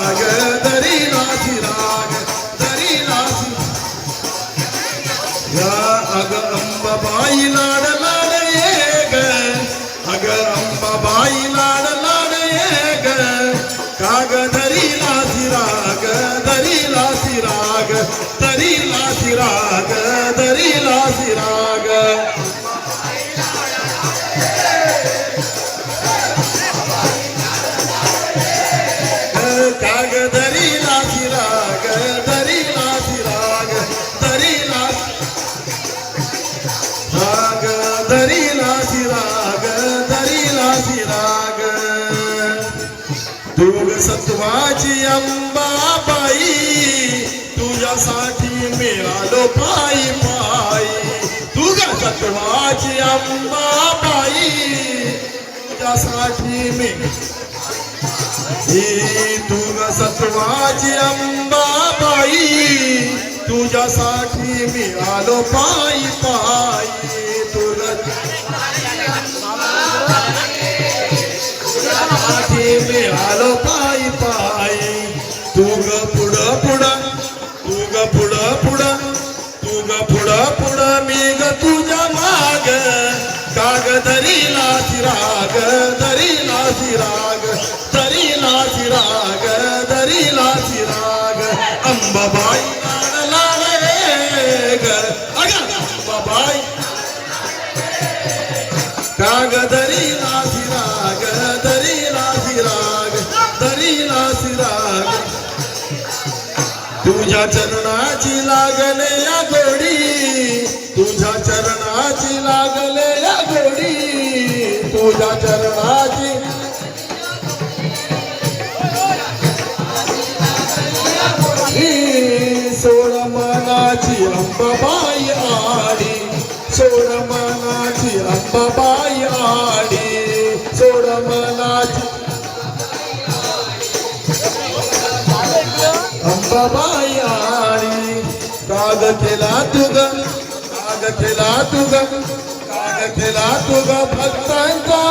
राग दरीला राग दरीला अग अंबाबाई लाड लाड ये ग अग अंबाबाई लाड लाड ये ग काग दरीला राग दरीला राग दरीला राग दरीला राग काग दरीला राग दरीला राग दरीला राग दरीला राग दरीला राग तू सत्वाची अंबाबाई तुझ्यासाठी मिळालो पायी पायी तू सत्वाची अंबाबाई तुझ्यासाठी मी तू सत्वाची अंबाबाई तुझ्यासाठी मी आलो पायी पायी तुझ्यासाठी मी आलो पायी पायी तू ग पुढं पुढं तू ग पुढं पुढं तू ग पुढं पुढं मी ग तुझ्या माग काग दरीला राग दरीला राग दरीला राग दरीला राग अंबाबाई लाड लाड ग अग अंबाबाई काग दरीला राग दरीला राग दरीला राग तुझ्या चरणाची लागले या गोडी तुझ्या चरणाची लागले या गोडी तुझ्या चरणाची सोड मनाची अंबाबाई आडी सोड मनाची अंबाबाई आडी सोड मनाची अंबाबाई आडी काग केला तुग काग केला तुग काग केला तुग भक्तांचा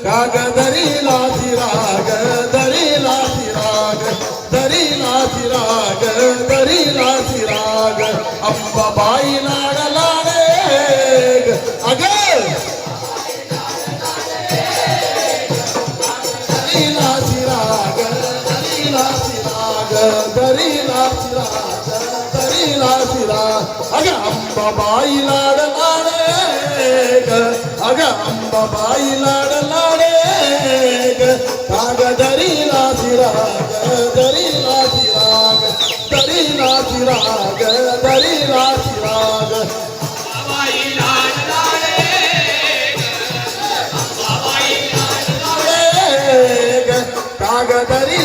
काग दरीला राग दरीला राग दरीला राग दरीला राग अंबाबाई लाड लाडे अग दरीला राग दरीला राग दरीला राग दरीला राग अग अंबाबाई लाड लाडे अग अंबाबाई लाड लाडे काग दरीला राग दरीला राग दरीला राग दरीला राग अंबाबाई लाड लाडे काग दरी